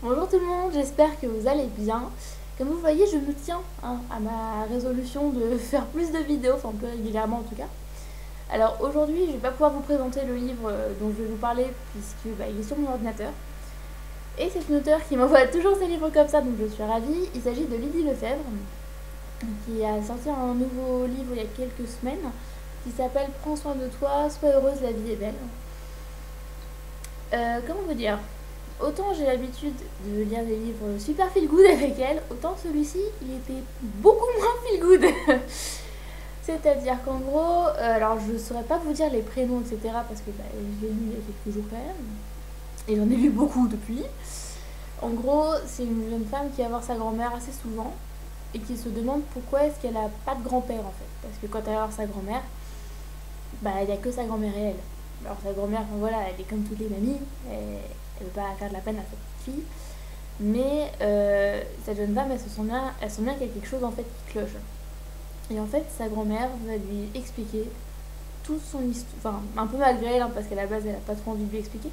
Bonjour tout le monde, j'espère que vous allez bien. Comme vous voyez, je me tiens à ma résolution de faire plus de vidéos, enfin plus régulièrement en tout cas. Alors aujourd'hui, je vais pas pouvoir vous présenter le livre dont je vais vous parler puisque il est sur mon ordinateur. Et c'est une auteure qui m'envoie toujours ses livres comme ça, donc je suis ravie. Il s'agit de Lydie Lefebvre, qui a sorti un nouveau livre il y a quelques semaines, qui s'appelle Prends soin de toi, sois heureuse, la vie est belle. Comment vous dire? Autant j'ai l'habitude de lire des livres super feel good avec elle, autant celui-ci il était beaucoup moins feel good. C'est-à-dire qu'en gros, alors je saurais pas vous dire les prénoms, etc. parce que je l'ai lu il y a quelques jours quand même, et j'en ai lu beaucoup depuis. En gros, c'est une jeune femme qui va voir sa grand-mère assez souvent et qui se demande pourquoi est-ce qu'elle a pas de grand-père en fait. Parce que quand elle va voir sa grand-mère, il n'y a que sa grand-mère et elle. Alors sa grand-mère, voilà, elle est comme toutes les mamies, elle veut pas faire de la peine à sa petite fille, mais cette jeune femme, elle sent bien qu'il y a quelque chose en fait qui cloche. Et en fait, sa grand-mère va lui expliquer toute son histoire, enfin un peu malgré elle, parce qu'à la base elle a pas trop envie de lui expliquer.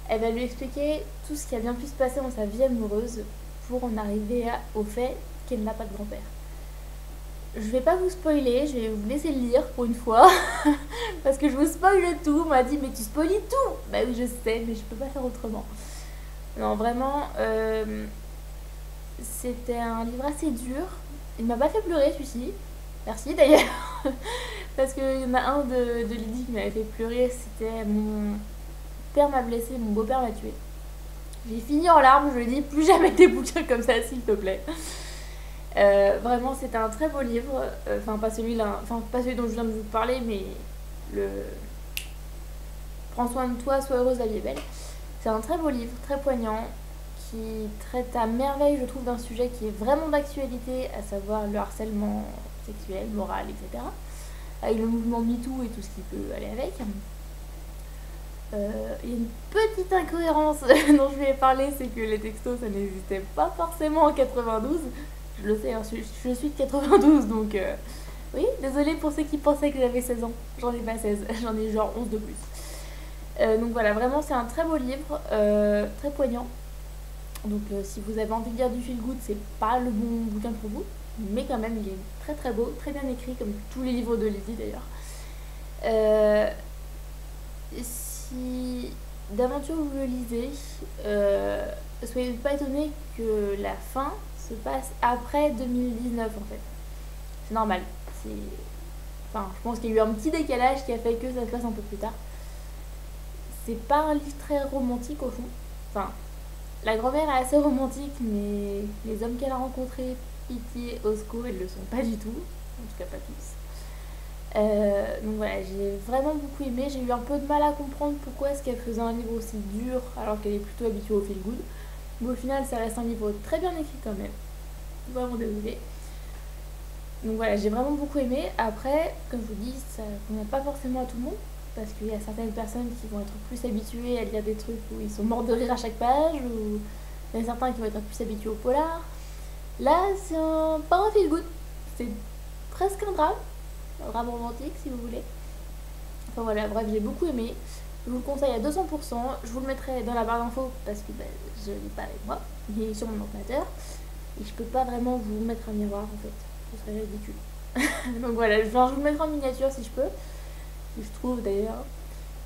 Elle va lui expliquer tout ce qui a bien pu se passer dans sa vie amoureuse pour en arriver au fait qu'elle n'a pas de grand-père. Je vais pas vous spoiler, je vais vous laisser le lire pour une fois. Parce que je vous spoile tout. On m'a dit, mais tu spoiles tout. Bah oui, je sais, mais je peux pas faire autrement. Non, vraiment, c'était un livre assez dur. Il m'a pas fait pleurer celui-ci. Merci d'ailleurs. Parce qu'il y en a un de Lydie qui m'avait fait pleurer. C'était mon père m'a blessé, mon beau-père m'a tué. J'ai fini en larmes, je lui ai dit, plus jamais des bouquins comme ça, s'il te plaît. Vraiment, c'était un très beau livre. Enfin, pas celui-là, enfin, pas celui dont je viens de vous parler, mais le Prends soin de toi, sois heureuse, la vie est belle. C'est un très beau livre, très poignant, qui traite à merveille, je trouve, d'un sujet qui est vraiment d'actualité, à savoir le harcèlement sexuel, moral, etc. Avec le mouvement MeToo et tout ce qui peut aller avec. Il y a une petite incohérence dont je vais parler, c'est que les textos, ça n'existait pas forcément en 92. Je le sais, hein, je suis de 92, donc oui, désolée pour ceux qui pensaient que j'avais 16 ans. J'en ai pas 16, j'en ai genre 11 de plus. Donc voilà, vraiment c'est un très beau livre, très poignant. Donc si vous avez envie de lire du feel good, c'est pas le bon bouquin pour vous. Mais quand même, il est très très beau, très bien écrit, comme tous les livres de Lydie d'ailleurs. Si d'aventure vous le lisez, soyez pas étonnés que la fin se passe après 2019 en fait. C'est normal. C'est... Enfin, je pense qu'il y a eu un petit décalage qui a fait que ça se passe un peu plus tard. C'est pas un livre très romantique au fond. Enfin, la grand-mère est assez romantique, mais les hommes qu'elle a rencontrés, pitié, au secours, ils le sont pas du tout. En tout cas, pas tous. Donc voilà, j'ai vraiment beaucoup aimé. J'ai eu un peu de mal à comprendre pourquoi est-ce qu'elle faisait un livre aussi dur alors qu'elle est plutôt habituée au feel good. Mais au final, ça reste un livre très bien écrit quand même. Vraiment désolée. Donc voilà, j'ai vraiment beaucoup aimé. Après, comme je vous dis, ça ne convient pas forcément à tout le monde. Parce qu'il y a certaines personnes qui vont être plus habituées à lire des trucs où ils sont morts de rire à chaque page. Ou il y en a certains qui vont être plus habitués au polar. Là, c'est pas un feel good. C'est presque un drame romantique si vous voulez. Enfin voilà, bref, j'ai beaucoup aimé. Je vous le conseille à 200%. Je vous le mettrai dans la barre d'infos parce que je l'ai pas avec moi, il est sur mon ordinateur. Et je peux pas vraiment vous mettre un miroir en fait. Ce serait ridicule. Donc voilà, je vous le mettrai en miniature si je peux. Si je trouve d'ailleurs.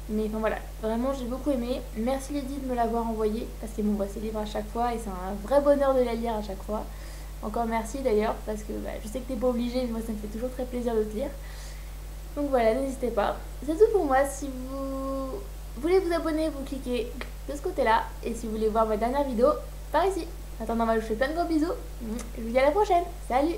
Mais enfin voilà, vraiment j'ai beaucoup aimé. Merci Lydie de me l'avoir envoyé parce qu'elle m'envoie ses livres à chaque fois et c'est un vrai bonheur de la lire à chaque fois. Encore merci d'ailleurs parce que je sais que t'es pas obligé, mais moi ça me fait toujours très plaisir de te lire. Donc voilà, n'hésitez pas. C'est tout pour moi. Si vous voulez vous abonner, vous cliquez de ce côté-là. Et si vous voulez voir ma dernière vidéo, par ici. En attendant, je vous fais plein de gros bisous. Je vous dis à la prochaine. Salut!